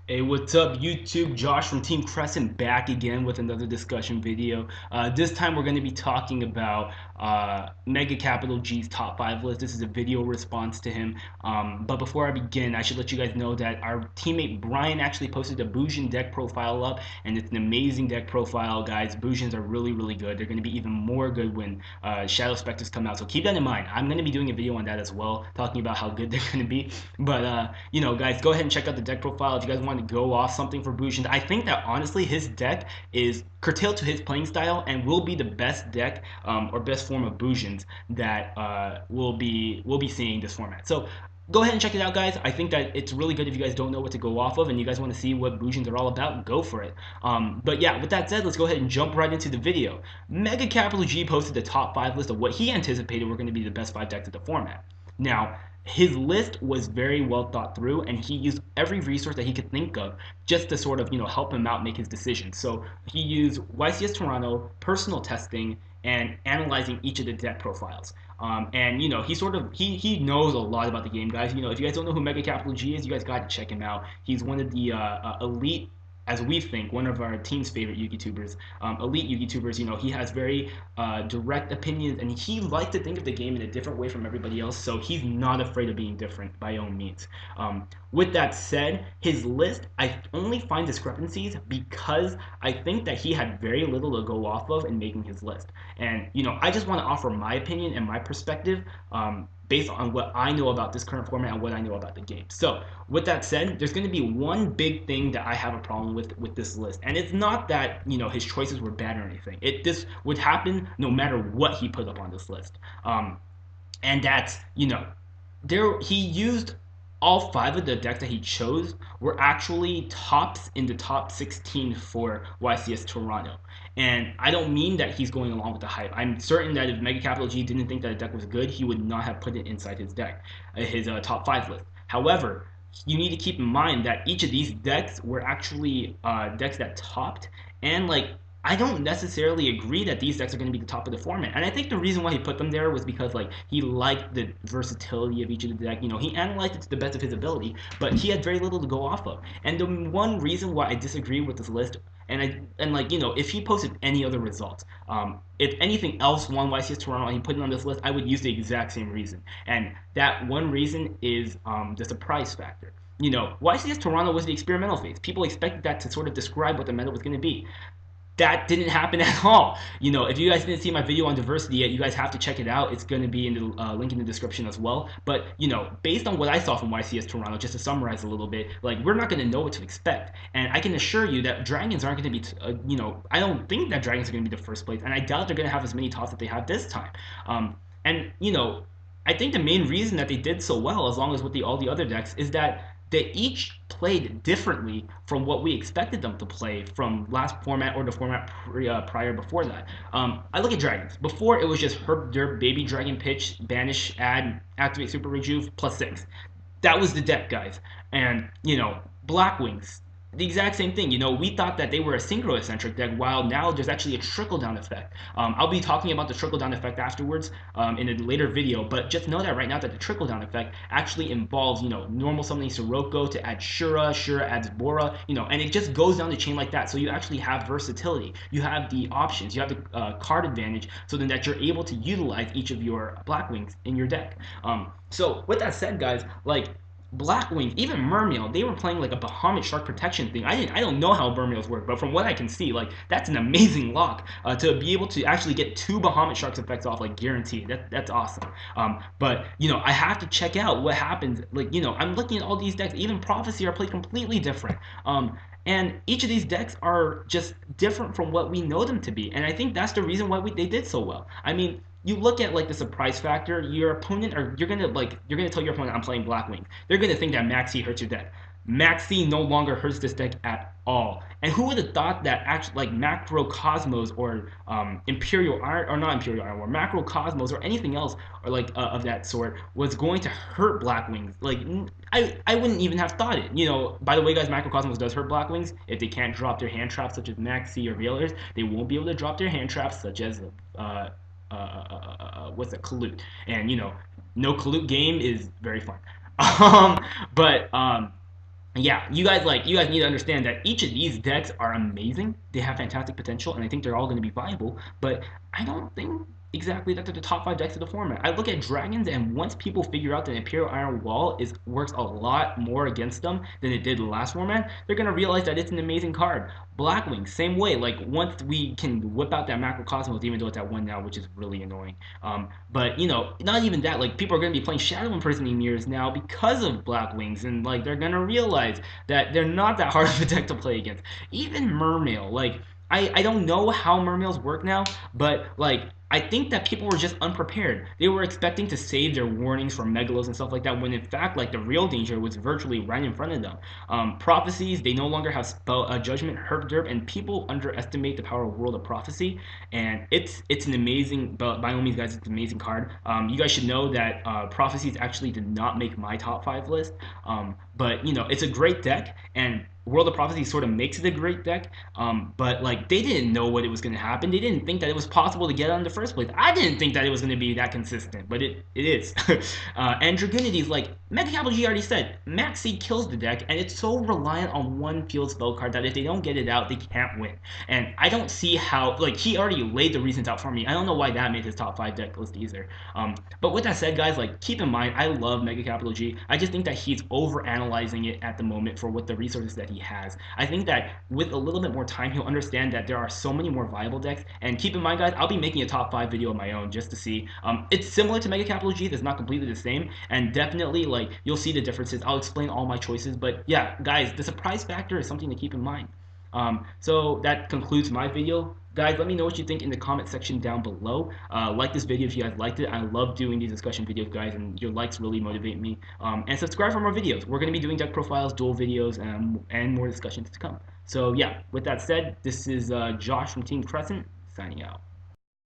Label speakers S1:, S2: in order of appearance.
S1: Hey, what's up, YouTube? Josh from Team Crescent back again with another discussion video. This time we're going to be talking about MegaCapG's top 5 list. This is a video response to him. But before I begin, I should let you guys know that our teammate Brian actually posted a Bujin deck profile up, and it's an amazing deck profile, guys. Bujins are really, really good. They're going to be even more good when Shadow Specters come out, so keep that in mind. I'm going to be doing a video on that as well, talking about how good they're going to be. But, guys, go ahead and check out the deck profile if you guys want to go off something for Bujin. I think that honestly his deck is curtailed to his playing style and will be the best deck or best form of Bujins that we'll be seeing this format. So go ahead and check it out, guys. I think that it's really good if you guys don't know what to go off of and you guys want to see what Bujins are all about, go for it. But yeah, with that said, let's go ahead and jump right into the video. MegaCapG posted the top 5 list of what he anticipated were going to be the best 5 decks of the format. Now, his list was very well thought through, and he used every resource that he could think of just to sort of, help him out make his decision. So he used YCS Toronto, personal testing, and analyzing each of the deck profiles. And he knows a lot about the game, guys. If you guys don't know who MegaCapG is, you guys got to check him out. He's one of the elite, as we think, one of our team's favorite YouTubers, elite YouTubers. He has very direct opinions, and he likes to think of the game in a different way from everybody else, so he's not afraid of being different by all means. With that said, his list, I only find discrepancies because I think that he had very little to go off of in making his list. And, I just want to offer my opinion and my perspective based on what I know about this current format and what I know about the game. So with that said, there's going to be one big thing that I have a problem with this list, and it's not that his choices were bad or anything. This would happen no matter what he put up on this list, and that's he used all 5 of the decks that he chose were actually tops in the top 16 for YCS Toronto. And I don't mean that he's going along with the hype. I'm certain that if MegaCapG didn't think that a deck was good, he would not have put it inside his deck, his top 5 list. However, you need to keep in mind that each of these decks were actually decks that topped, and I don't necessarily agree that these decks are going to be the top of the format. And I think the reason why he put them there was because he liked the versatility of each of the deck. He analyzed it to the best of his ability, but he had very little to go off of. And the one reason why I disagree with this list, if he posted any other results, if anything else won YCS Toronto and he put it on this list, I would use the exact same reason. And that one reason is the surprise factor. YCS Toronto was the experimental phase. People expected that to sort of describe what the meta was going to be. That didn't happen at all. If you guys didn't see my video on diversity yet, you guys have to check it out. It's going to be in the link in the description as well. But, based on what I saw from YCS Toronto, just to summarize a little bit, we're not going to know what to expect. And I can assure you that dragons aren't going to be, I don't think that dragons are going to be the first place. And I doubt they're going to have as many tops that they have this time. I think the main reason that they did so well, as long as with all the other decks, is that they each played differently from what we expected them to play from last format or the format prior before that. I look at dragons. Before, it was just Herb Derp, Baby Dragon Pitch, Banish, Add, Activate Super Rejuve, +6. That was the deck, guys. And, Black Wings, the exact same thing. We thought that they were a synchro-eccentric deck, while now there's actually a trickle-down effect. I'll be talking about the trickle-down effect afterwards in a later video, but just know that right now that the trickle-down effect actually involves, normal summoning Sirocco to add Shura adds Bora, and it just goes down the chain like that. So you actually have versatility. You have the options. You have the card advantage, so then that you're able to utilize each of your Black Wings in your deck. So with that said, guys, Black Wings, even Mermail, they were playing a Bahamut Shark protection thing. I don't know how Mermails work, but from what I can see, that's an amazing lock to be able to actually get 2 Bahamut Sharks effects off, guaranteed. That's awesome. But I have to check out what happens. I'm looking at all these decks. Even Prophecy are played completely different. And each of these decks are just different from what we know them to be. And I think that's the reason why they did so well. I mean, you look at the surprise factor. Your opponent, or you're gonna tell your opponent, I'm playing Black Wing. They're gonna think that Maxi hurts your deck. Maxi no longer hurts this deck at all. And who would have thought that actually Macro Cosmos or Imperial Iron, or not Imperial Iron, or Macro Cosmos or anything else or of that sort was going to hurt Black Wings? I wouldn't even have thought it. By the way, guys, Macro Cosmos does hurt Black Wings. If they can't drop their hand traps such as Maxi or Veilers, they won't be able to drop their hand traps such as what's a Kalut. And no Kalut game is very fun. But yeah, you guys need to understand that each of these decks are amazing. They have fantastic potential, and I think they're all going to be viable. But I don't think exactly that they're the top five decks of the format. I look at dragons, and once people figure out that Imperial Iron Wall is works a lot more against them than it did the last format, they're going to realize that it's an amazing card. Blackwing, same way. Like once we can whip out that Macrocosmos, even though it's at one now, which is really annoying. But you know, not even that. Like people are going to be playing Shadow Imprisoning Mirrors now because of Blackwings, and like they're going to realize that they're not that hard of a deck to play against. Even Mermail, like I don't know how Mermails work now, but like I think that people were just unprepared. They were expecting to save their warnings from Megalos and stuff like that, when in fact, like the real danger was virtually right in front of them. Prophecies, they no longer have spell judgment, herb derp, and people underestimate the power of World of Prophecy. And it's an amazing, but by all means, guys, it's an amazing card. You guys should know that Prophecies actually did not make my top five list, but you know it's a great deck, and World of Prophecy sort of makes it a great deck, but like they didn't know what it was going to happen. They didn't think that it was possible to get on in the first place. I didn't think that it was going to be that consistent, but it is. And Dragonity's like MegaCapG already said, Max Seed kills the deck, and it's so reliant on one field spell card that if they don't get it out, they can't win. And I don't see how, like he already laid the reasons out for me. I don't know why that made his top five deck list either. But with that said, guys, like keep in mind, I love MegaCapG. I just think that he's over analyzing it at the moment for what the resources that he has. I think that with a little bit more time, he'll understand that there are so many more viable decks. And keep in mind, guys, I'll be making a top five video of my own just to see. It's similar to MegaCapG, it's not completely the same, and definitely like you'll see the differences. I'll explain all my choices, but yeah, guys, the surprise factor is something to keep in mind. So that concludes my video. Guys, let me know what you think in the comment section down below. Like this video if you guys liked it. I love doing these discussion videos, guys, and your likes really motivate me. And subscribe for more videos. We're going to be doing deck profiles, duel videos, and more discussions to come. So yeah, with that said, this is Josh from Team Crescent, signing out.